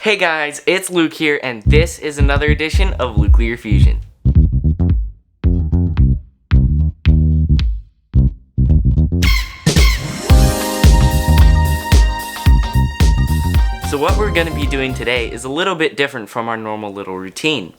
Hey guys, it's Luke here, and this is another edition of LuclearFusion. So what we're going to be doing today is a little bit different from our normal little routine.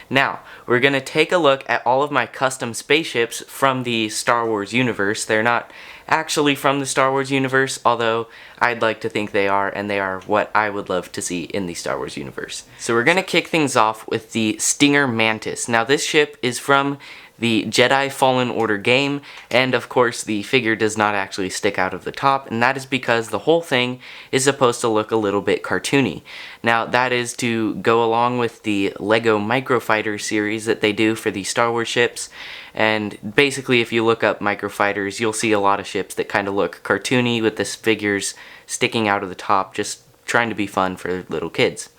Now, we're going to take a look at all of my custom spaceships from the Star Wars universe. They're not actually from the Star Wars universe, although I'd like to think they are, and they are what I would love to see in the Star Wars universe. So we're going to kick things off with the Stinger Mantis. Now this ship is from the Jedi Fallen Order game, and of course the figure does not actually stick out of the top, and that is because the whole thing is supposed to look a little bit cartoony. Now that is to go along with the Lego Microfighter series that they do for the Star Wars ships, and basically if you look up Microfighters you'll see a lot of ships that kind of look cartoony with the figures sticking out of the top, just trying to be fun for little kids.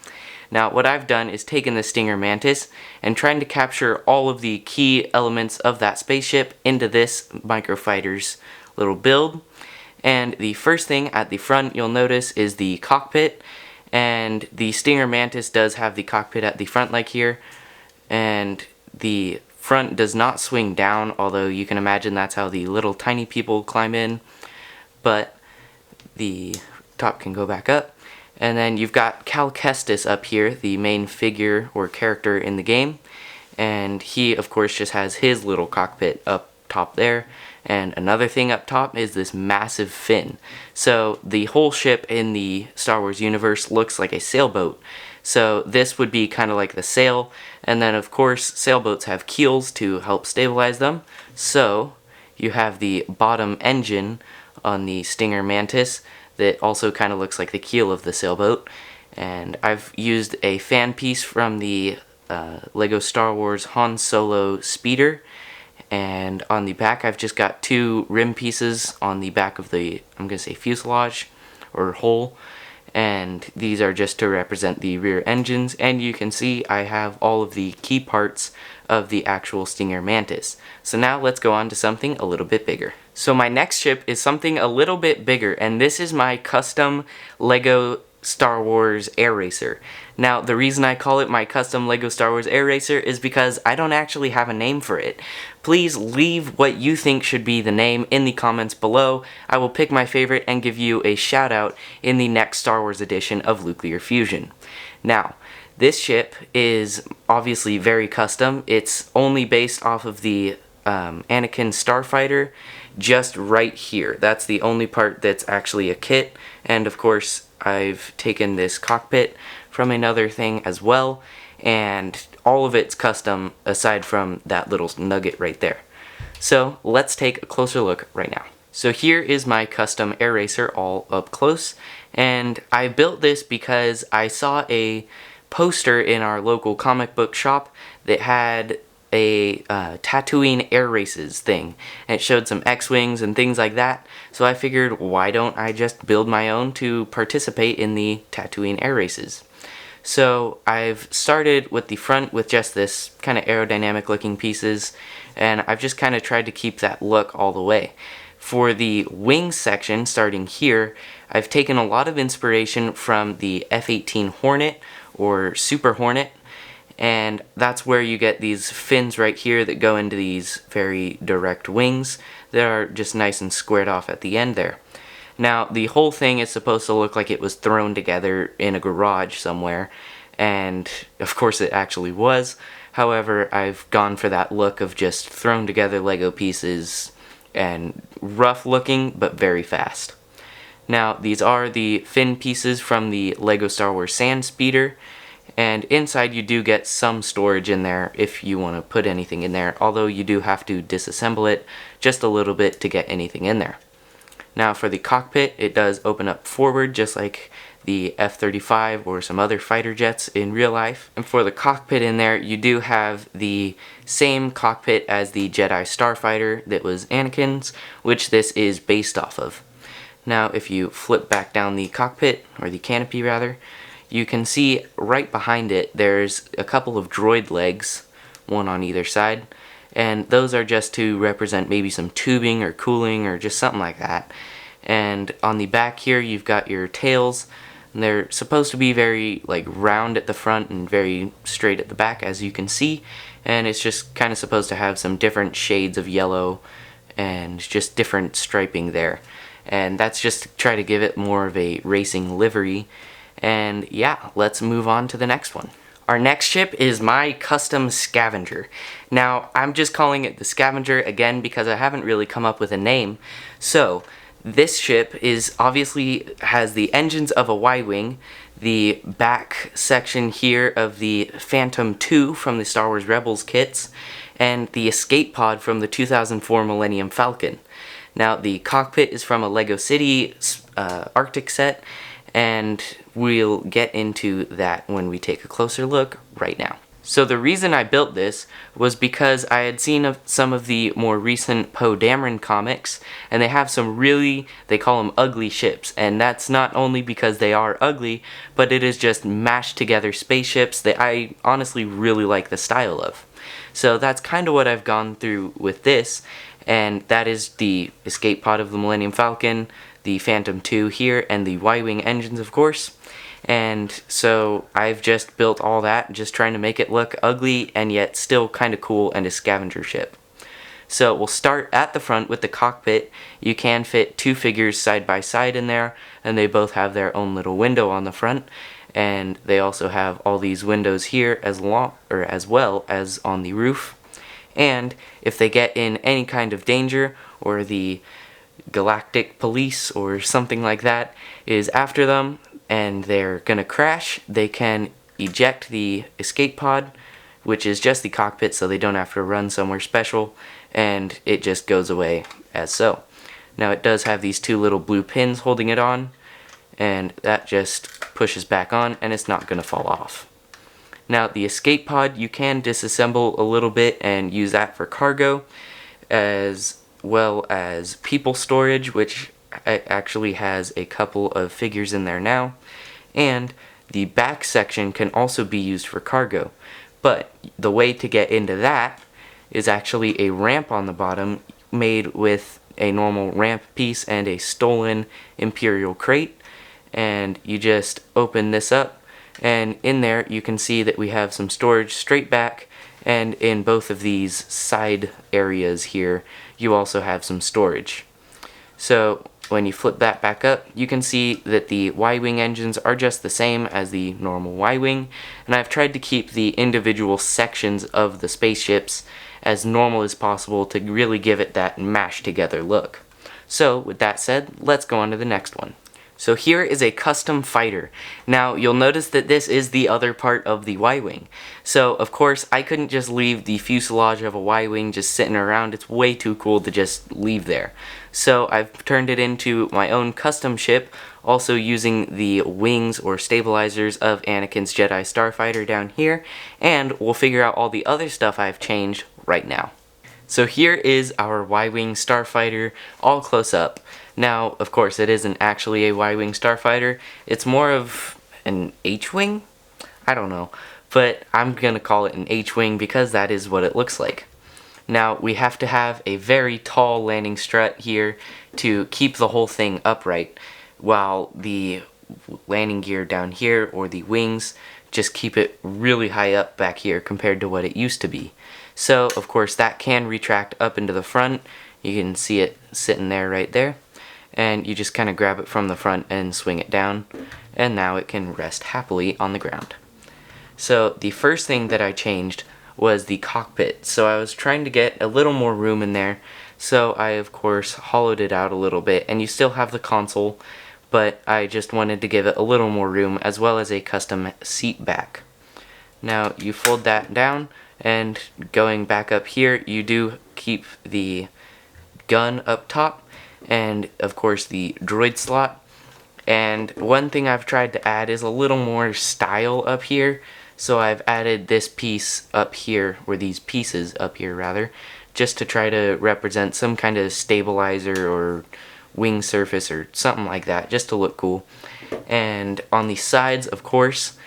Now what I've done is taken the Stinger Mantis and trying to capture all of the key elements of that spaceship into this Microfighter's little build. And the first thing at the front you'll notice is the cockpit, and the Stinger Mantis does have the cockpit at the front like here, and the front does not swing down, although you can imagine that's how the little tiny people climb in, but the top can go back up. And then you've got Cal Kestis up here, the main figure or character in the game, and he of course just has his little cockpit up top there. And another thing up top is this massive fin. So the whole ship in the Star Wars universe looks like a sailboat. So this would be kind of like the sail, and then of course sailboats have keels to help stabilize them. So you have the bottom engine on the Stinger Mantis that also kind of looks like the keel of the sailboat. And I've used a fan piece from the Lego Star Wars Han Solo speeder, and on the back I've just got two rim pieces on the back of the, I'm going to say fuselage or hull, and these are just to represent the rear engines. And you can see I have all of the key parts of the actual Stinger Mantis. So now let's go on to something a little bit bigger. So my next ship is something a little bit bigger, and this is my custom Lego Star Wars Air Racer. Now the reason I call it my custom Lego Star Wars Air Racer is because I don't actually have a name for it. Please leave what you think should be the name in the comments below. I will pick my favorite and give you a shout out in the next Star Wars edition of LuclearFusion. Now, this ship is obviously very custom. It's only based off of the Anakin Starfighter just right here. That's the only part that's actually a kit, and of course I've taken this cockpit from another thing as well, and all of it's custom aside from that little nugget right there. So let's take a closer look right now. So here is my custom Air Racer all up close, and I built this because I saw a poster in our local comic book shop that had a Tatooine air races thing, and it showed some X-Wings and things like that. So I figured, why don't I just build my own to participate in the Tatooine air races? So I've started with the front with just this kind of aerodynamic looking pieces, and I've just kind of tried to keep that look all the way. For the wings section, starting here, I've taken a lot of inspiration from the F-18 Hornet or Super Hornet, and that's where you get these fins right here that go into these very direct wings that are just nice and squared off at the end there. Now the whole thing is supposed to look like it was thrown together in a garage somewhere, and of course it actually was. However, I've gone for that look of just thrown together Lego pieces and rough looking but very fast. Now these are the fin pieces from the Lego Star Wars Sand Speeder, and inside you do get some storage in there if you want to put anything in there, although you do have to disassemble it just a little bit to get anything in there. Now for the cockpit, it does open up forward just like the F-35 or some other fighter jets in real life. And for the cockpit in there, you do have the same cockpit as the Jedi Starfighter that was Anakin's, which this is based off of. Now if you flip back down the cockpit, or the canopy rather, you can see right behind it there's a couple of droid legs, one on either side, and those are just to represent maybe some tubing or cooling or just something like that. And on the back here you've got your tails And they're supposed to be very like round at the front and very straight at the back, as you can see, and it's just kind of supposed to have some different shades of yellow and just different striping there, and that's just to try to give it more of a racing livery. And yeah, let's move on to the next one. Our next ship is my custom Scavenger. Now, I'm just calling it the Scavenger again because I haven't really come up with a name. So, this ship is obviously has the engines of a Y-Wing, the back section here of the Phantom II from the Star Wars Rebels kits, and the escape pod from the 2004 Millennium Falcon. Now, the cockpit is from a Lego City Arctic set, and we'll get into that when we take a closer look right now. So the reason I built this was because I had seen some of the more recent Poe Dameron comics, and they have some really, they call them ugly ships, and that's not only because they are ugly, but it is just mashed together spaceships that I honestly really like the style of. So that's kind of what I've gone through with this, and that is the escape pod of the Millennium Falcon, the Phantom II here, and the Y-Wing engines, of course. And so I've just built all that, just trying to make it look ugly and yet still kind of cool and a Scavenger ship. So we'll start at the front with the cockpit. You can fit two figures side by side in there, and they both have their own little window on the front. And they also have all these windows here as well as on the roof. And if they get in any kind of danger, or the galactic police or something like that is after them and they're gonna crash, they can eject the escape pod, which is just the cockpit, so they don't have to run somewhere special, and it just goes away as so. Now it does have these two little blue pins holding it on, and that just pushes back on and it's not gonna fall off. Now the escape pod, you can disassemble a little bit and use that for cargo, as well as people storage, which actually has a couple of figures in there now, and the back section can also be used for cargo. But the way to get into that is actually a ramp on the bottom made with a normal ramp piece and a stolen Imperial crate, and you just open this up, and in there you can see that we have some storage straight back, and in both of these side areas here you also have some storage. So when you flip that back up, you can see that the Y-Wing engines are just the same as the normal Y-Wing, and I've tried to keep the individual sections of the spaceships as normal as possible to really give it that mashed together look. So with that said, let's go on to the next one. So here is a custom fighter. Now you'll notice that this is the other part of the Y-Wing. So of course I couldn't just leave the fuselage of a Y-Wing just sitting around. It's way too cool to just leave there. So I've turned it into my own custom ship, also using the wings or stabilizers of Anakin's Jedi Starfighter down here, and we'll figure out all the other stuff I've changed right now. So here is our Y-Wing Starfighter all close up. Now, of course, it isn't actually a Y-Wing Starfighter. It's more of an H-Wing? I don't know. But I'm gonna call it an H-Wing because that is what it looks like. Now, we have to have a very tall landing strut here to keep the whole thing upright, while the landing gear down here, or the wings, just keep it really high up back here compared to what it used to be. So, of course, that can retract up into the front. You can see it sitting there right there. And you just kind of grab it from the front and swing it down, and now it can rest happily on the ground. So the first thing that I changed was the cockpit. So I was trying to get a little more room in there, so I of course hollowed it out a little bit, and you still have the console, but I just wanted to give it a little more room, as well as a custom seat back. Now you fold that down, and going back up here, you do keep the gun up top, and of course the droid slot. And one thing I've tried to add is a little more style up here, so I've added this piece up here, or these pieces up here rather, just to try to represent some kind of stabilizer or wing surface or something like that, just to look cool. And on the sides, of course,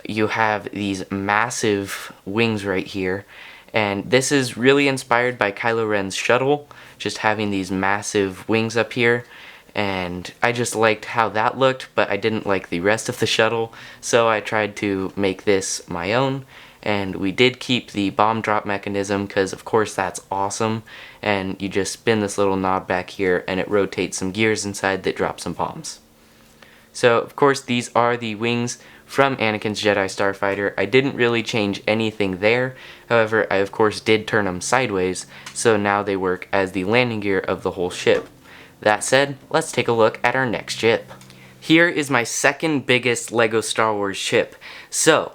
you have these massive wings right here, and this is really inspired by Kylo Ren's shuttle, just having these massive wings up here, and I just liked how that looked, but I didn't like the rest of the shuttle, so I tried to make this my own. And we did keep the bomb drop mechanism because of course that's awesome, and you just spin this little knob back here and it rotates some gears inside that drop some bombs. So of course these are the wings from Anakin's Jedi Starfighter. I didn't really change anything there, however I of course did turn them sideways, so now they work as the landing gear of the whole ship. That said, let's take a look at our next ship. Here is my second biggest LEGO Star Wars ship. So,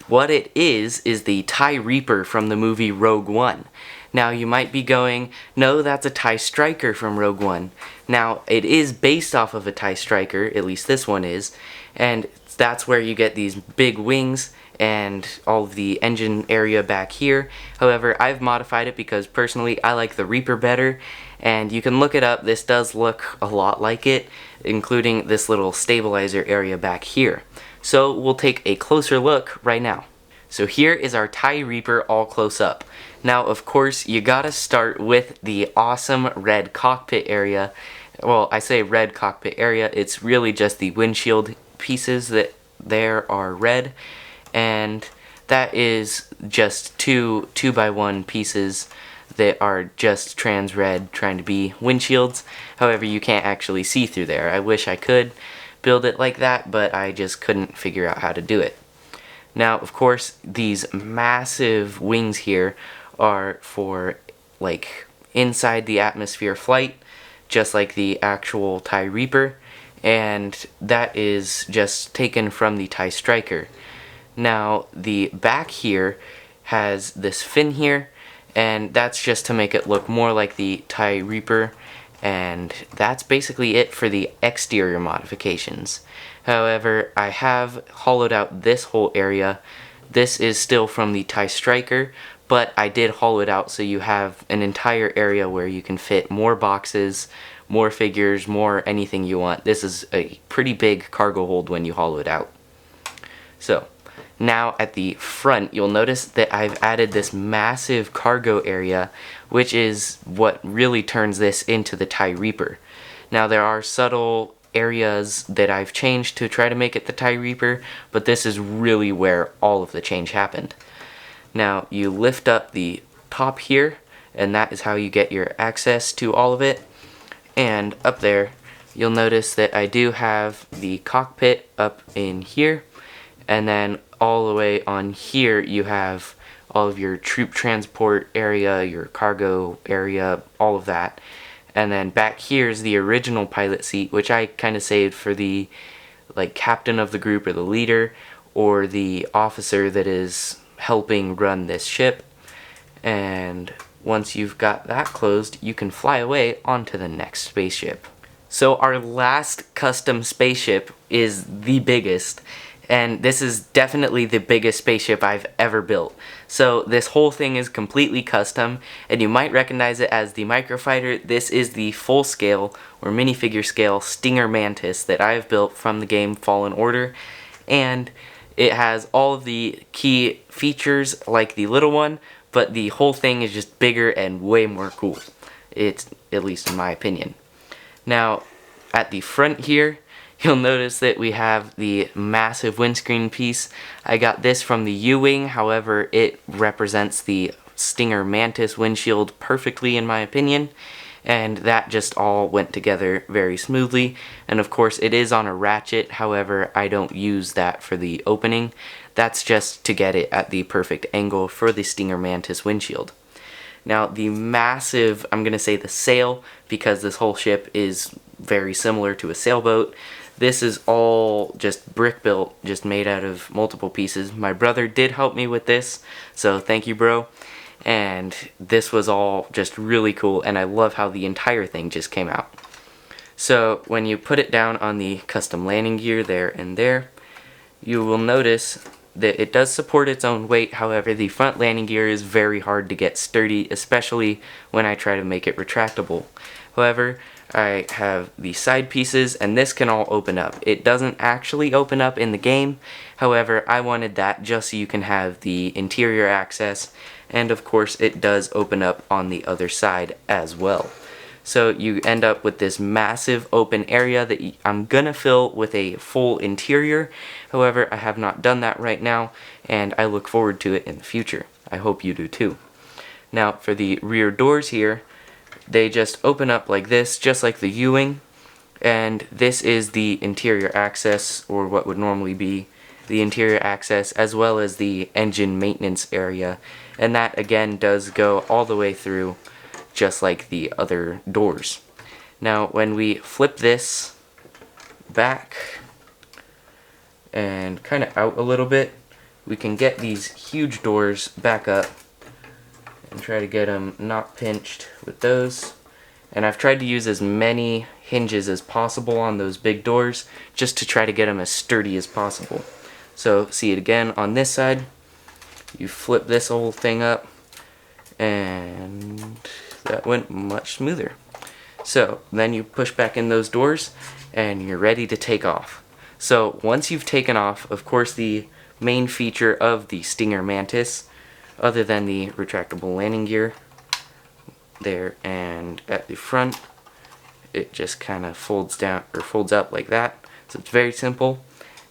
what it is the TIE Reaper from the movie Rogue One. Now you might be going, no, that's a TIE Striker from Rogue One. Now it is based off of a TIE Striker, at least this one is, and that's where you get these big wings and all of the engine area back here. However, I've modified it because personally I like the Reaper better, and you can look it up. This does look a lot like it, including this little stabilizer area back here. So we'll take a closer look right now. So here is our TIE Reaper all close up. Now of course you gotta start with the awesome red cockpit area. Well, I say red cockpit area, it's really just the windshield pieces that there are red, and that is just two 2x1 pieces that are just trans red trying to be windshields. However, you can't actually see through there. I wish I could build it like that, but I just couldn't figure out how to do it. Now of course these massive wings here are for like inside the atmosphere flight, just like the actual TIE Reaper, and that is just taken from the TIE Striker. Now the back here has this fin here, and that's just to make it look more like the TIE Reaper, and that's basically it for the exterior modifications. However, I have hollowed out this whole area. This is still from the TIE Striker, but I did hollow it out so you have an entire area where you can fit more boxes, more figures, more anything you want. This is a pretty big cargo hold when you hollow it out. So, now at the front, you'll notice that I've added this massive cargo area, which is what really turns this into the TIE Reaper. Now there are subtle areas that I've changed to try to make it the TIE Reaper, but this is really where all of the change happened. Now you lift up the top here, and that is how you get your access to all of it. And up there, you'll notice that I do have the cockpit up in here, and then all the way on here you have all of your troop transport area, your cargo area, all of that. And then back here is the original pilot seat, which I kind of saved for the like captain of the group or the leader or the officer that is helping run this ship. And once you've got that closed, you can fly away onto the next spaceship. So our last custom spaceship is the biggest, and this is definitely the biggest spaceship I've ever built. So this whole thing is completely custom, and you might recognize it as the microfighter. This is the full scale or minifigure scale Stinger Mantis that I have built from the game Fallen Order, and it has all of the key features like the little one, but the whole thing is just bigger and way more cool. It's, at least in my opinion. Now, at the front here, you'll notice that we have the massive windscreen piece. I got this from the U-Wing, however, it represents the Stinger Mantis windshield perfectly in my opinion, and that just all went together very smoothly. And of course it is on a ratchet, however I don't use that for the opening. That's just to get it at the perfect angle for the Stinger Mantis windshield. Now the massive, I'm going to say the sail, because this whole ship is very similar to a sailboat. This is all just brick built, just made out of multiple pieces. My brother did help me with this, so thank you, bro. And this was all just really cool, and I love how the entire thing just came out. So when you put it down on the custom landing gear there and there, you will notice that it does support its own weight. However, the front landing gear is very hard to get sturdy, especially when I try to make it retractable. However, I have the side pieces, and this can all open up. It doesn't actually open up in the game, however I wanted that just so you can have the interior access, and of course it does open up on the other side as well. So you end up with this massive open area that I'm gonna fill with a full interior. However, I have not done that right now, and I look forward to it in the future. I hope you do too. Now for the rear doors here, they just open up like this, just like the U-wing, and this is the interior access, or what would normally be the interior access, as well as the engine maintenance area, and that again does go all the way through, just like the other doors. Now when we flip this back and kind of out a little bit, we can get these huge doors back up and try to get them not pinched with those. And I've tried to use as many hinges as possible on those big doors just to try to get them as sturdy as possible. So see it again on this side, you flip this whole thing up, and that went much smoother. So then you push back in those doors and you're ready to take off. So once you've taken off, of course the main feature of the Stinger Mantis, other than the retractable landing gear there and at the front, it just kind of folds down or folds up like that. So it's very simple.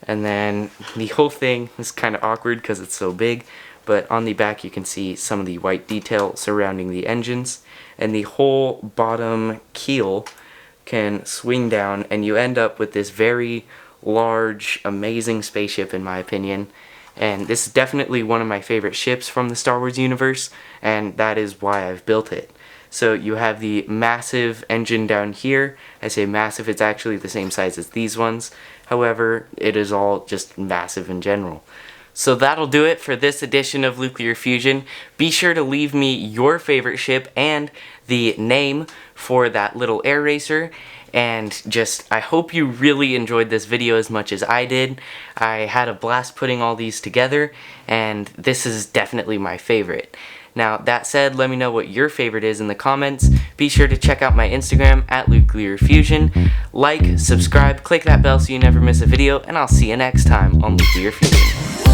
And then the whole thing is kind of awkward because it's so big, but on the back you can see some of the white detail surrounding the engines, and the whole bottom keel can swing down and you end up with this very large, amazing spaceship in my opinion. And this is definitely one of my favorite ships from the Star Wars universe, and that is why I've built it. So you have the massive engine down here. I say massive, it's actually the same size as these ones. However, it is all just massive in general. So that'll do it for this edition of LuclearFusion. Be sure to leave me your favorite ship and the name for that little air racer. And I hope you really enjoyed this video as much as I did. I had a blast putting all these together, and this is definitely my favorite. Now, that said, let me know what your favorite is in the comments. Be sure to check out my Instagram at LuclearFusion. Like, subscribe, click that bell so you never miss a video, and I'll see you next time on LuclearFusion.